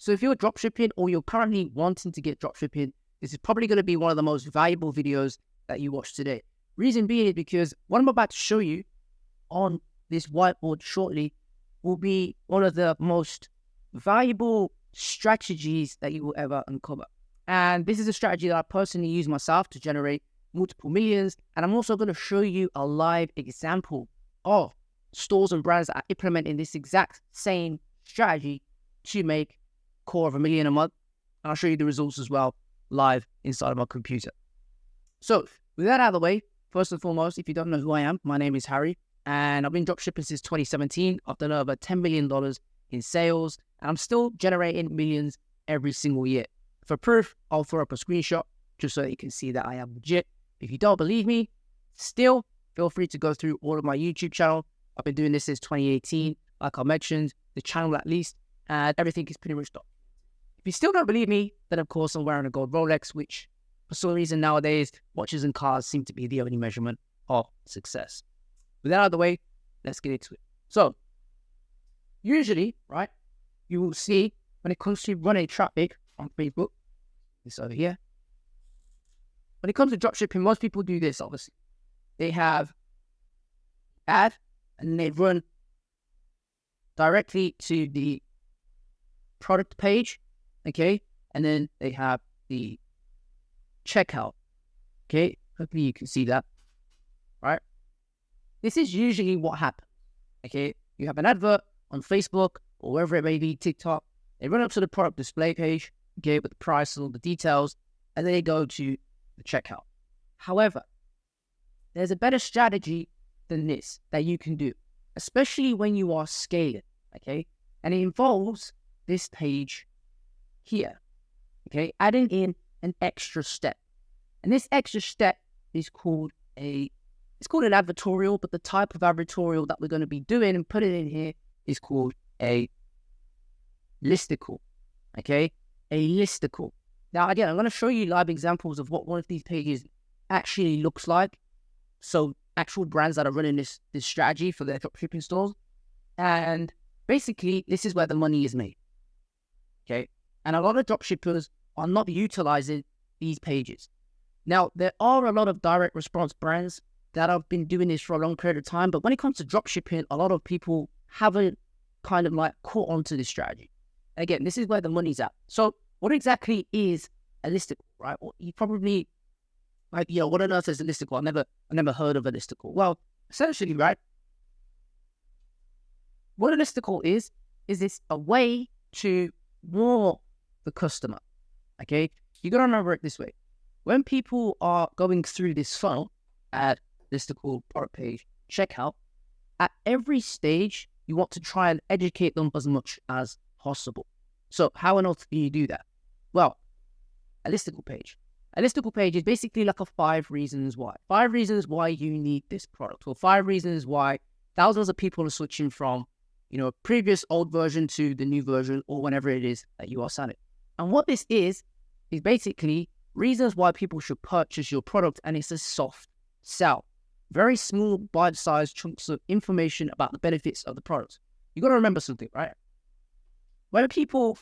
So if you're dropshipping or you're currently wanting to get dropshipping, this is probably going to be one of the most valuable videos that you watch today. Reason being is because what I'm about to show you on this whiteboard shortly will be one of the most valuable strategies that you will ever uncover. And this is a strategy that I personally use myself to generate multiple millions. And I'm also going to show you a live example of stores and brands that are implementing this exact same strategy to make $250,000 a month. And I'll show you the results as well live inside of my computer. So with that out of the way, first and foremost, if you don't know who I am, my name is Harry, and I've been dropshipping since 2017. I've done over $10 million in sales, and I'm still generating millions every single year. For proof, I'll throw up a screenshot just so that you can see that I am legit. If you don't believe me, still feel free to go through all of my YouTube channel. I've been doing this since 2018, like I mentioned, the channel at least, and everything is pretty much done. If you still don't believe me, then of course I'm wearing a gold Rolex, which for some reason nowadays, watches and cars seem to be the only measurement of success. With that out of the way, let's get into it. So, usually, right, you will see when it comes to running traffic on Facebook, this over here. When it comes to dropshipping, most people do this, obviously. They have ad and they run directly to the product page, okay? And then they have the checkout, okay? Hopefully you can see that, right? This is usually what happens, okay? You have an advert on Facebook or wherever it may be, TikTok. They run up to the product display page, okay, with the price and all the details, and then they go to the checkout. However, there's a better strategy than this that you can do, especially when you are scaling, okay? And it involves this page here, okay? Adding in an extra step. And this extra step is called an advertorial, but the type of advertorial that we're going to be doing and putting in here is called a listicle, okay? A listicle. Now, again, I'm going to show you live examples of what one of these pages actually looks like. So actual brands that are running this strategy for their dropshipping stores. And basically, this is where the money is made, okay? And a lot of dropshippers are not utilizing these pages. Now, there are a lot of direct response brands that have been doing this for a long period of time, but when it comes to dropshipping, a lot of people haven't kind of like caught on to this strategy. Again, this is where the money's at. So what exactly is a listicle, right? Well, you probably, like, what on earth is a listicle? I never heard of a listicle. Well, essentially, right, what a listicle is this a way to warn the customer, okay? You got to remember it this way. When people are going through this funnel at listicle, product page, checkout, at every stage, you want to try and educate them as much as possible. So how on earth do you do that? Well, a listicle page. A listicle page is basically like a 5 reasons why. 5 reasons why you need this product, or 5 reasons why thousands of people are switching from, previous old version to the new version, or whenever it is that you are selling. And what this is basically reasons why people should purchase your product, and it's a soft sell. Very small, bite-sized chunks of information about the benefits of the product. You got to remember something, right? When people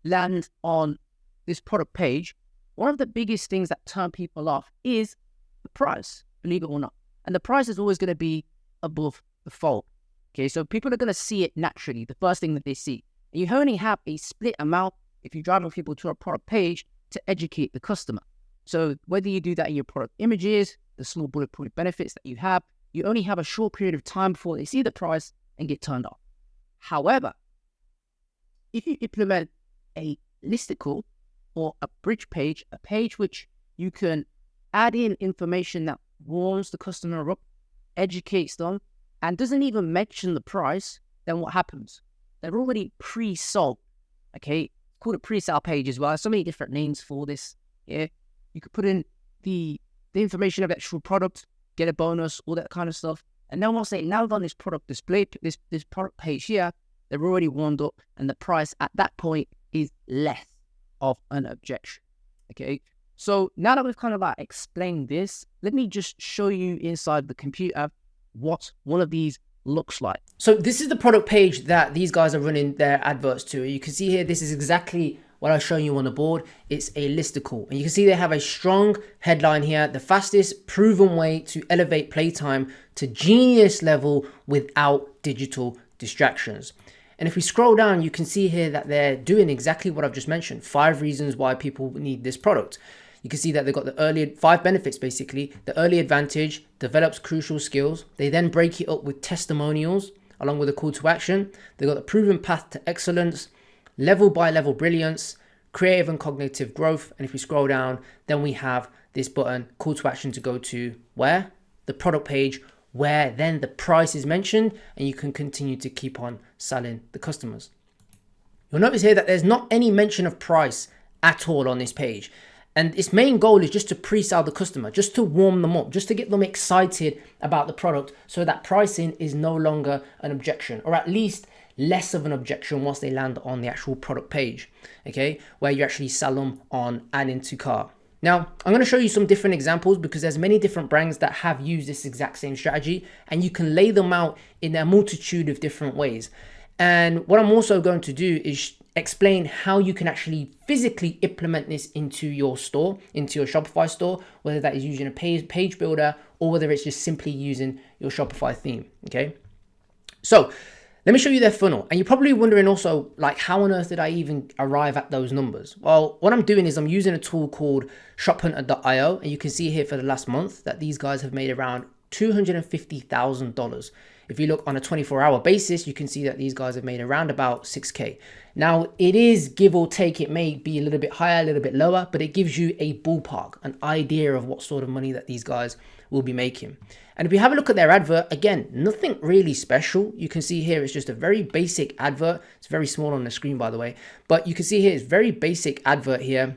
land on this product page, one of the biggest things that turn people off is the price, believe it or not. And the price is always going to be above the fold. Okay, so people are going to see it naturally, the first thing that they see. And you only have a split amount if you drive people to a product page to educate the customer. So whether you do that in your product images, the small bullet point benefits that you have, you only have a short period of time before they see the price and get turned off. However, if you implement a listicle or a bridge page, a page which you can add in information that warms the customer up, educates them, and doesn't even mention the price, then what happens? They're already pre-sold, okay? Called a pre-sale page as well. There's so many different names for this, yeah? You could put in the information of the actual product, get a bonus, all that kind of stuff. And then once they now on this product display, this product page here, they're already warmed up, and the price at that point is less of an objection, okay? So now that we've kind of like explained this, let me just show you inside the computer what one of these looks like. So this is the product page that these guys are running their adverts to. You can see here, this is exactly what I was showing you on the board. It's a listicle, and you can see they have a strong headline here: the fastest proven way to elevate playtime to genius level without digital distractions. And if we scroll down, you can see here that they're doing exactly what I've just mentioned: 5 reasons why people need this product. You can see that they've got the early 5 benefits, basically. The early advantage develops crucial skills. They then break it up with testimonials along with a call to action. They've got the proven path to excellence, level by level brilliance, creative and cognitive growth. And if we scroll down, then we have this button, call to action, to go to where? The product page, where then the price is mentioned, and you can continue to keep on selling the customers. You'll notice here that there's not any mention of price at all on this page. And its main goal is just to pre-sell the customer, just to warm them up, just to get them excited about the product, so that pricing is no longer an objection, or at least less of an objection once they land on the actual product page, okay, where you actually sell them on adding to cart. Now, I'm going to show you some different examples because there's many different brands that have used this exact same strategy, and you can lay them out in a multitude of different ways. And what I'm also going to do is explain how you can actually physically implement this into your store, into your Shopify store, whether that is using a page builder or whether it's just simply using your Shopify theme, okay? So let me show you their funnel. And you're probably wondering also, like, how on earth did I even arrive at those numbers? Well, what I'm doing is I'm using a tool called shophunter.io, and you can see here for the last month that these guys have made around $250,000. If you look on a 24-hour basis, you can see that these guys have made around about 6K. Now, it is give or take, it may be a little bit higher, a little bit lower, but it gives you a ballpark, an idea of what sort of money that these guys will be making. And if you have a look at their advert, again, nothing really special. You can see here it's just a very basic advert. It's very small on the screen, by the way, but you can see here it's very basic advert here.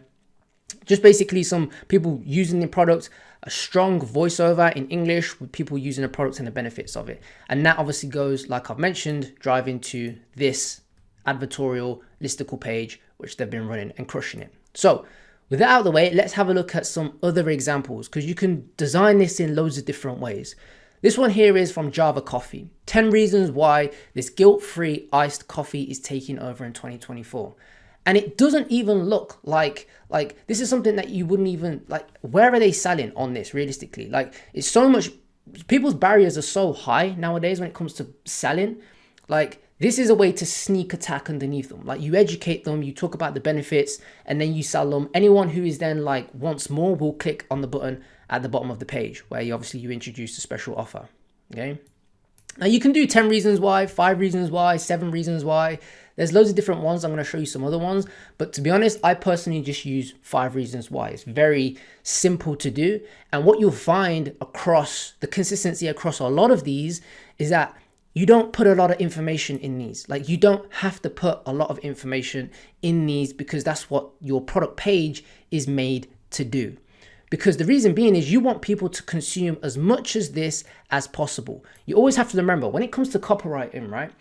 Just basically some people using the product, a strong voiceover in English with people using the product and the benefits of it. And that obviously goes, like I've mentioned, drive into this advertorial listicle page, which they've been running and crushing it. So with that out of the way, let's have a look at some other examples, because you can design this in loads of different ways. This one here is from Java Coffee. 10 reasons why this guilt-free iced coffee is taking over in 2024. And it doesn't even look like this is something that you wouldn't even, like, where are they selling on this realistically? Like, it's so much, people's barriers are so high nowadays when it comes to selling. Like, this is a way to sneak attack underneath them. Like, you educate them, you talk about the benefits, and then you sell them. Anyone who is then like wants more will click on the button at the bottom of the page where you introduce a special offer. Okay. Now you can do 10 reasons why, 5 reasons why, 7 reasons why. There's loads of different ones. I'm going to show you some other ones. But to be honest, I personally just use 5 reasons why. It's very simple to do. And what you'll find across the consistency across a lot of these is that you don't put a lot of information in these. Like, you don't have to put a lot of information in these because that's what your product page is made to do. Because the reason being is you want people to consume as much as this as possible. You always have to remember, when it comes to copywriting, right?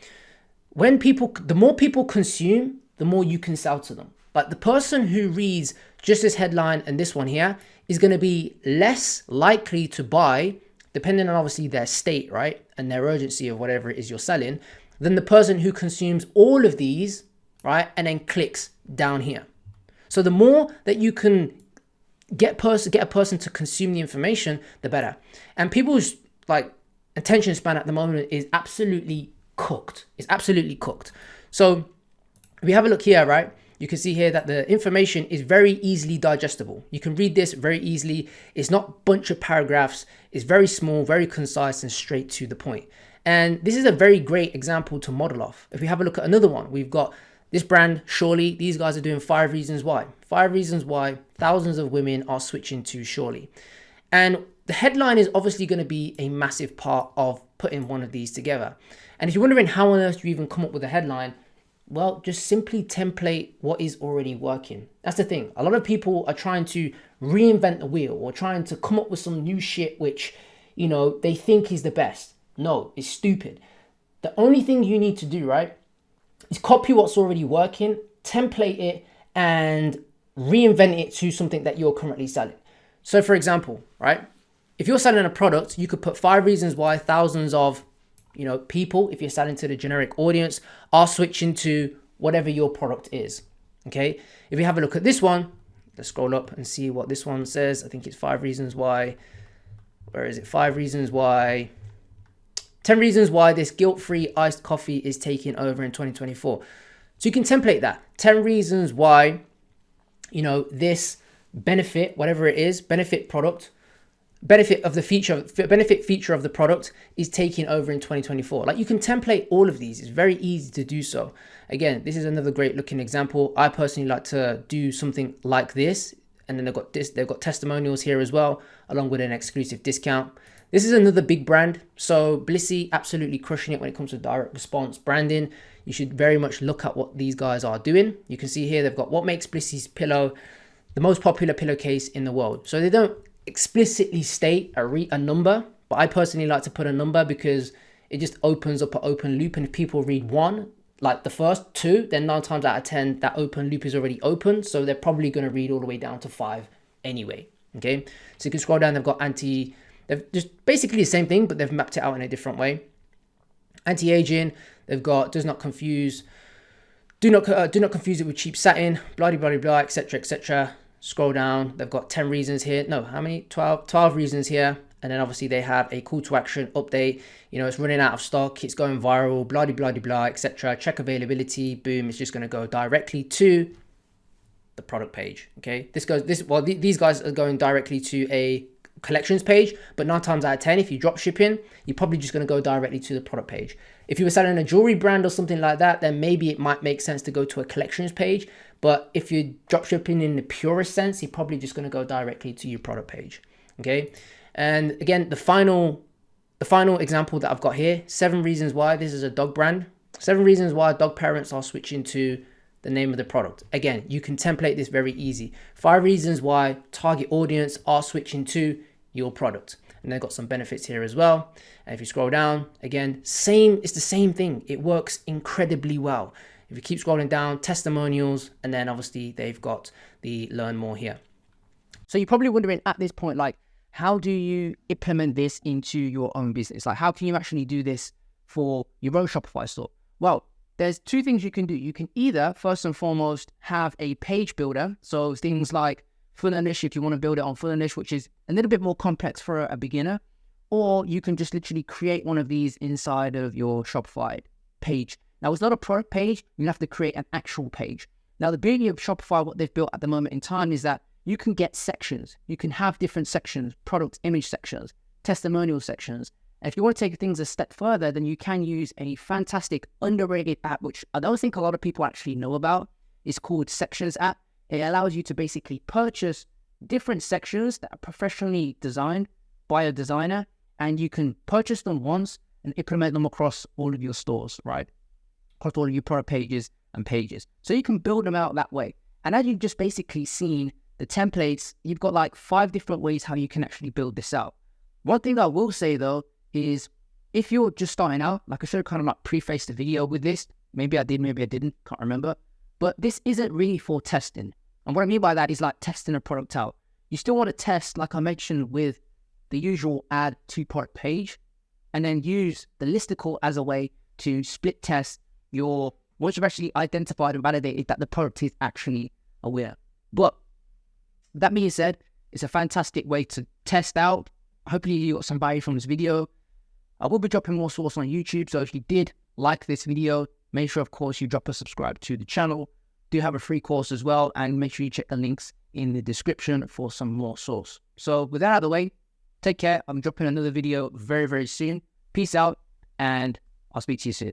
The more people consume, the more you can sell to them. But the person who reads just this headline and this one here is going to be less likely to buy, depending on obviously their state, right? And their urgency of whatever it is you're selling, than the person who consumes all of these, right? And then clicks down here. So the more that you can get a person to consume the information, the better. And people's like attention span at the moment is absolutely cooked. It's absolutely cooked. So if we have a look here, right? You can see here that the information is very easily digestible. You can read this very easily. It's not a bunch of paragraphs. It's very small, very concise, and straight to the point. And this is a very great example to model off. If we have a look at another one, we've got this brand, Surely. These guys are doing 5 reasons why. 5 reasons why thousands of women are switching to Surely. And the headline is obviously going to be a massive part of putting one of these together. And if you're wondering how on earth you even come up with a headline, well, just simply template what is already working. That's the thing. A lot of people are trying to reinvent the wheel or trying to come up with some new shit which, you know, they think is the best. No, it's stupid. The only thing you need to do, right, is copy what's already working, template it, and reinvent it to something that you're currently selling. So for example, right, if you're selling a product, you could put 5 reasons why thousands of people, if you're selling to the generic audience, are switching to whatever your product is. Okay, if you have a look at this one, let's scroll up and see what this one says. I think it's 5 reasons why. Where is it? 5 reasons why. 10 reasons why this guilt-free iced coffee is taking over in 2024. So you can template that. 10 reasons why, this benefit, whatever it is, benefit feature of the product is taking over in 2024. Like, you can template all of these. It's very easy to do so. Again, this is another great looking example. I personally like to do something like this. And then they've got testimonials here as well, along with an exclusive discount. This is another big brand. So Blissy, absolutely crushing it when it comes to direct response branding. You should very much look at what these guys are doing. You can see here they've got what makes Blissy's pillow the most popular pillowcase in the world. So they don't explicitly state a number, but I personally like to put a number because it just opens up an open loop. And if people read one, like the first 2, then 9 times out of 10, that open loop is already open. So they're probably going to read all the way down to 5 anyway. Okay. So you can scroll down. They've got they've just basically the same thing, but they've mapped it out in a different way. Anti-aging. They've got do not confuse it with cheap satin, blah, blah, blah, blah, etc., etc. Scroll down. They've got 10 reasons here. No, how many? 12 reasons here. And then obviously they have a call to action update. It's running out of stock. It's going viral, blah, blah, blah, blah, etc. Check availability. Boom. It's just going to go directly to the product page. Okay. These guys are going directly to a collections page, but 9 times out of 10, if you drop shipping, you're probably just going to go directly to the product page. If you were selling a jewelry brand or something like that, then maybe it might make sense to go to a collections page. But if you're drop shipping in the purest sense, you're probably just going to go directly to your product page. Okay. And again, the final example that I've got here, 7 reasons why this is a dog brand. 7 reasons why dog parents are switching to the name of the product. Again, you can template this very easy. 5 reasons why target audience are switching to your product. And they've got some benefits here as well. And if you scroll down, again, it's the same thing. It works incredibly well. If you keep scrolling down, testimonials, and then obviously they've got the learn more here. So you're probably wondering at this point, like, how do you implement this into your own business? Like, how can you actually do this for your own Shopify store? Well, there's 2 things you can do. You can either, first and foremost, have a page builder. So things like Fullernish, if you want to build it on Fullernish, which is a little bit more complex for a beginner, or you can just literally create one of these inside of your Shopify page. Now, it's not a product page. You have to create an actual page. Now, the beauty of Shopify, what they've built at the moment in time, is that you can get sections. You can have different sections, product image sections, testimonial sections. And if you want to take things a step further, then you can use a fantastic underrated app, which I don't think a lot of people actually know about. It's called Sections app. It allows you to basically purchase different sections that are professionally designed by a designer, and you can purchase them once and implement them across all of your stores, right? Across all of your product pages and pages. So you can build them out that way. And as you've just basically seen the templates, you've got like 5 different ways how you can actually build this out. One thing I will say though is if you're just starting out, like I should have kind of like prefaced the video with this. Maybe I did, maybe I didn't, can't remember. But this isn't really for testing. And what I mean by that is like testing a product out. You still want to test, like I mentioned, with the usual add 2-part page, and then use the listicle as a way to split test once you've actually identified and validated that the product is actually a winner. But that being said, it's a fantastic way to test out. Hopefully you got some value from this video. I will be dropping more source on YouTube, so if you did like this video, make sure, of course, you drop a subscribe to the channel. Do have a free course as well, and make sure you check the links in the description for some more source. So with that out of the way, take care. I'm dropping another video very, very soon. Peace out, and I'll speak to you soon.